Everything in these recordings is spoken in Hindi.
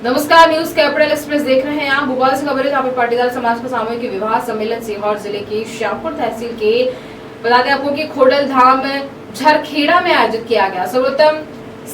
नमस्कार, न्यूज कैपिटल एक्सप्रेस देख रहे हैं आप। भोपाल से खबर है जहाँ पर पाटीदार समाज का सामूहिक विवाह सम्मेलन सीहोर जिले की श्यामपुर तहसील के बता दें आपको कि खोडल धाम झरखेड़ा में आयोजित किया गया। सर्वोत्तम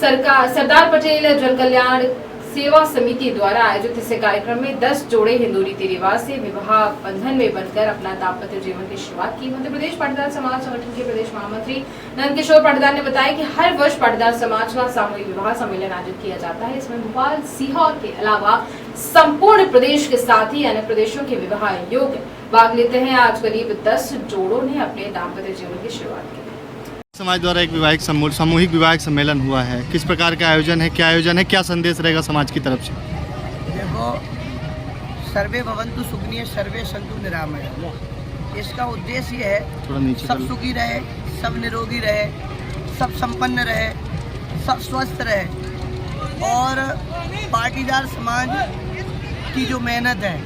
सरदार पटेल जन कल्याण सेवा समिति द्वारा आयोजित इस कार्यक्रम में 10 जोड़े हिंदू रीति रिवाज से विवाह बंधन में बनकर अपना दाम्पत्य जीवन की शुरुआत की। मध्य प्रदेश पाटीदार समाज संगठन के प्रदेश महामंत्री नंद किशोर पाटीदार ने बताया कि हर वर्ष पाटीदार समाज का सामूहिक विवाह सम्मेलन आयोजित किया जाता है। इसमें भोपाल, सीहोर के अलावा संपूर्ण प्रदेश के साथ ही अन्य प्रदेशों के विवाह योग्य भाग लेते हैं। आज करीब 10 जोड़ों ने अपने दाम्पत्य जीवन की शुरुआत की। समाज द्वारा एक विवाहिक सामूहिक विवाहिक सम्मेलन हुआ है, किस प्रकार का आयोजन है, क्या संदेश रहेगा समाज की तरफ से? देखो, सर्वे भवन्तु सुखिनः सर्वे सन्तु निरामया। इसका उद्देश्य ये है सब सुखी रहे, सब निरोगी रहे, सब संपन्न रहे, सब स्वस्थ रहे। और पाटीदार समाज की जो मेहनत है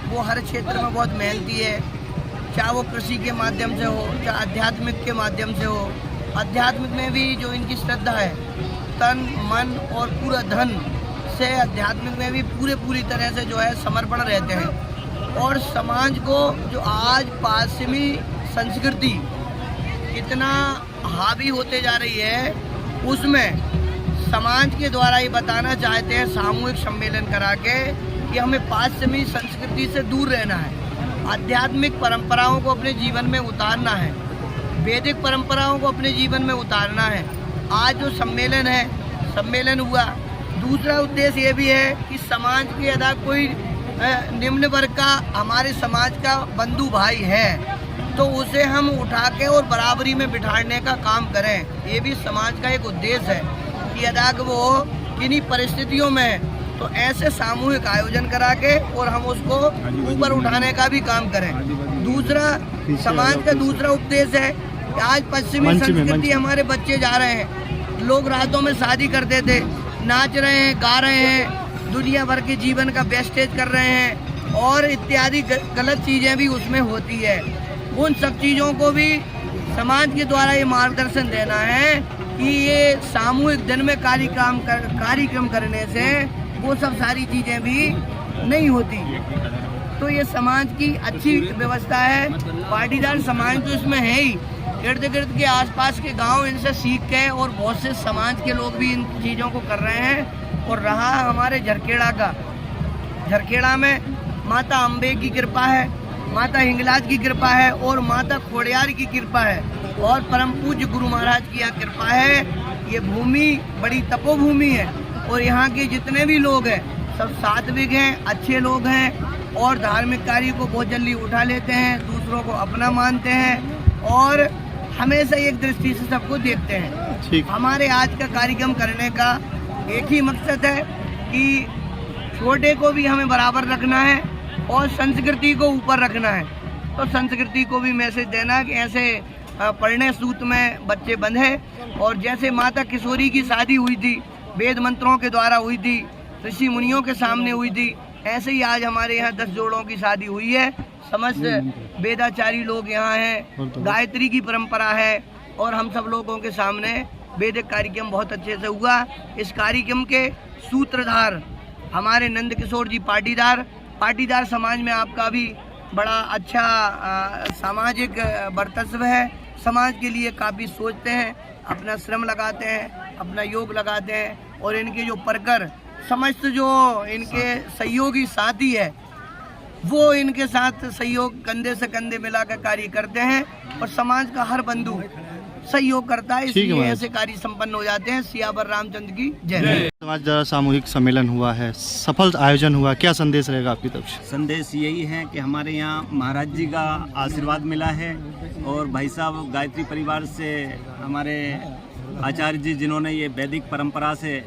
वो हर क्षेत्र में बहुत मेहनती है, चाहे वो कृषि के माध्यम से हो, चाहे आध्यात्मिक के माध्यम से हो। आध्यात्मिक में भी जो इनकी श्रद्धा है, तन मन और पूरा धन से आध्यात्मिक में भी पूरी तरह से जो है समर्पण रहते हैं। और समाज को जो आज पश्चिमी संस्कृति कितना हावी होते जा रही है, उसमें समाज के द्वारा ये बताना चाहते हैं सामूहिक सम्मेलन करा के कि हमें पश्चिमी संस्कृति से दूर रहना है, आध्यात्मिक परंपराओं को अपने जीवन में उतारना है, वैदिक परंपराओं को अपने जीवन में उतारना है। आज जो सम्मेलन हुआ, दूसरा उद्देश्य ये भी है कि समाज के यदि कोई निम्न वर्ग का हमारे समाज का बंधु भाई है तो उसे हम उठा के और बराबरी में बिठाने का काम करें। ये भी समाज का एक उद्देश्य है कि यदि वो किन्हीं परिस्थितियों में तो ऐसे सामूहिक आयोजन करा के और हम उसको ऊपर उठाने का भी काम करें। दूसरा समाज का दूसरा उद्देश्य है कि आज पश्चिमी संस्कृति हमारे बच्चे जा रहे हैं, लोग रातों में शादी करते थे, नाच रहे हैं, गा रहे हैं, दुनिया भर के जीवन का वेस्टेज कर रहे हैं और इत्यादि गलत चीज़ें भी उसमें होती है। उन सब चीज़ों को भी समाज के द्वारा ये मार्गदर्शन देना है कि ये सामूहिक दिन में कार्यक्रम करने से वो सब सारी चीज़ें भी नहीं होती। तो ये समाज की अच्छी व्यवस्था है। पाटीदार समाज तो इसमें है ही, इर्द गिर्द के आसपास के गांव इनसे सीख के और बहुत से समाज के लोग भी इन चीज़ों को कर रहे हैं। और रहा हमारे झरखेड़ा में माता अम्बे की कृपा है, माता हिंगलाज की कृपा है और माता खोड़ियार की कृपा है और परम पूज्य गुरु महाराज की यहाँ कृपा है। ये भूमि बड़ी तपोभूमि है और यहाँ के जितने भी लोग हैं सब सात्विक हैं, अच्छे लोग हैं और धार्मिक कार्य को बहुत जल्दी उठा लेते हैं, दूसरों को अपना मानते हैं और हमेशा एक दृष्टि से सबको देखते हैं। हमारे आज का कार्यक्रम करने का एक ही मकसद है कि छोटे को भी हमें बराबर रखना है और संस्कृति को ऊपर रखना है। तो संस्कृति को भी मैसेज देना कि ऐसे पढ़ने सूत में बच्चे बंधे और जैसे माता किशोरी की शादी हुई थी, वेद मंत्रों के द्वारा हुई थी, ऋषि मुनियों के सामने हुई थी, ऐसे ही आज हमारे यहाँ 10 जोड़ों की शादी हुई है। समस्त वेदाचारी लोग यहाँ हैं, गायत्री की परंपरा है और हम सब लोगों के सामने वैदिक कार्यक्रम बहुत अच्छे से हुआ। इस कार्यक्रम के सूत्रधार हमारे नंद किशोर जी पाटीदार समाज में आपका भी बड़ा अच्छा सामाजिक वर्चस्व है, समाज के लिए काफ़ी सोचते हैं, अपना श्रम लगाते हैं, अपना योग लगाते हैं और इनके जो परकर समस्त जो इनके सहयोगी साथी है वो इनके साथ सहयोग कंधे से कंधे मिलाकर कार्य करते हैं और समाज का हर बंधु सहयोग करता है, इसलिए ऐसे कार्य संपन्न हो जाते हैं। सियावर रामचंद्र की जय। समाज द्वारा सामूहिक सम्मेलन हुआ है, सफल आयोजन हुआ, क्या संदेश रहेगा आपकी तरफ से? संदेश यही है कि हमारे यहाँ महाराज जी का आशीर्वाद मिला है और भाई साहब गायत्री परिवार से हमारे आचार्य जी जिन्होंने ये वैदिक परंपरा से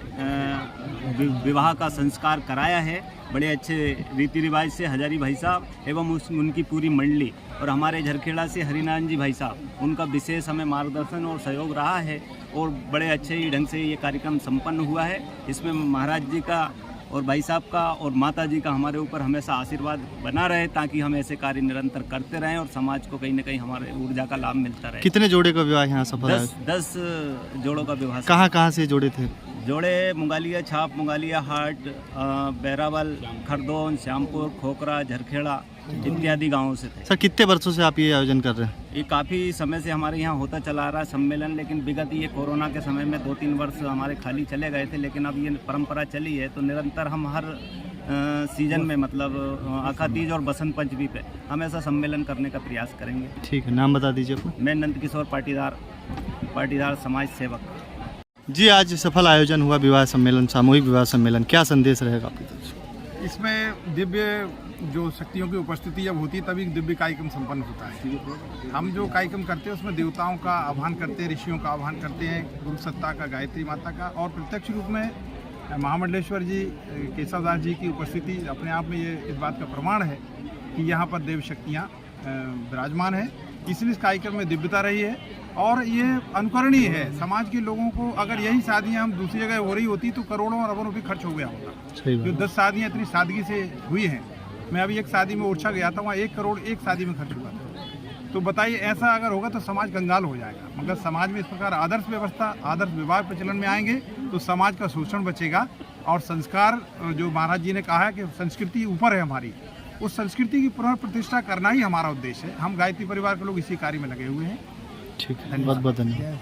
विवाह का संस्कार कराया है, बड़े अच्छे रीति रिवाज से हजारी भाई साहब एवं उनकी पूरी मंडली और हमारे झरखेड़ा से हरिनारायण जी भाई साहब, उनका विशेष हमें मार्गदर्शन और सहयोग रहा है और बड़े अच्छे ही ढंग से ये कार्यक्रम संपन्न हुआ है। इसमें महाराज जी का और भाई साहब का और माता जी का हमारे ऊपर हमेशा आशीर्वाद बना रहे ताकि हम ऐसे कार्य निरंतर करते रहें और समाज को कहीं न कहीं हमारे ऊर्जा का लाभ मिलता रहे। कितने जोड़े का विवाह यहाँ सफल है? 10 जोड़ों का विवाह। कहाँ से जोड़े थे? जोड़े मुंगालिया छाप, मुंगालिया हाट, बैरावल, खरदोन, श्यामपुर, खोखरा, झरखेड़ा इत्यादि गांवों से थे। सर कितने वर्षों से आप ये आयोजन कर रहे हैं? ये काफ़ी समय से हमारे यहाँ होता चला आ रहा है सम्मेलन, लेकिन विगत ये कोरोना के समय में 2-3 वर्ष हमारे खाली चले गए थे, लेकिन अब ये परंपरा चली है तो निरंतर हम हर सीजन में मतलब आखा तीज और बसंत पंचमी पे हम ऐसा सम्मेलन करने का प्रयास करेंगे। ठीक है, नाम बता दीजिए अपना। मैं नंद किशोर पाटीदार समाज सेवक। जी, आज सफल आयोजन हुआ विवाह सम्मेलन, सामूहिक विवाह सम्मेलन, क्या संदेश रहेगा आपकी तरफ से? इसमें दिव्य जो शक्तियों की उपस्थिति जब होती है तभी दिव्य कार्यक्रम संपन्न होता है। हम जो कार्यक्रम करते हैं उसमें देवताओं का आह्वान करते हैं, ऋषियों का आह्वान करते हैं, गुरु सत्ता का, गायत्री माता का, और प्रत्यक्ष रूप में महामंडलेश्वर जी, केशवदास जी की उपस्थिति अपने आप में ये इस बात का प्रमाण है कि यहाँ पर देव शक्तियाँ विराजमान है। इसलिए इस कार्यक्रम में दिव्यता रही है और ये अनुकरणीय है। समाज के लोगों को अगर यही शादियाँ हम दूसरी जगह हो रही होती तो करोड़ों और अरबों रुपये खर्च हो गया होता। जो 10 शादियाँ इतनी सादगी से हुई हैं, मैं अभी एक शादी में ओरछा गया था, वहाँ 1 करोड़ एक शादी में खर्च हुआ था। तो बताइए ऐसा अगर होगा तो समाज कंगाल हो जाएगा। मगर समाज में इस प्रकार आदर्श व्यवस्था, आदर्श विवाह प्रचलन में आएंगे तो समाज का शोषण बचेगा और संस्कार, जो महाराज जी ने कहा है कि संस्कृति ऊपर है हमारी, उस संस्कृति की पुनर्प्रतिष्ठा करना ही हमारा उद्देश्य है। हम गायत्री परिवार के लोग इसी कार्य में लगे हुए हैं। ठीक है, बहुत बहुत धन्यवाद।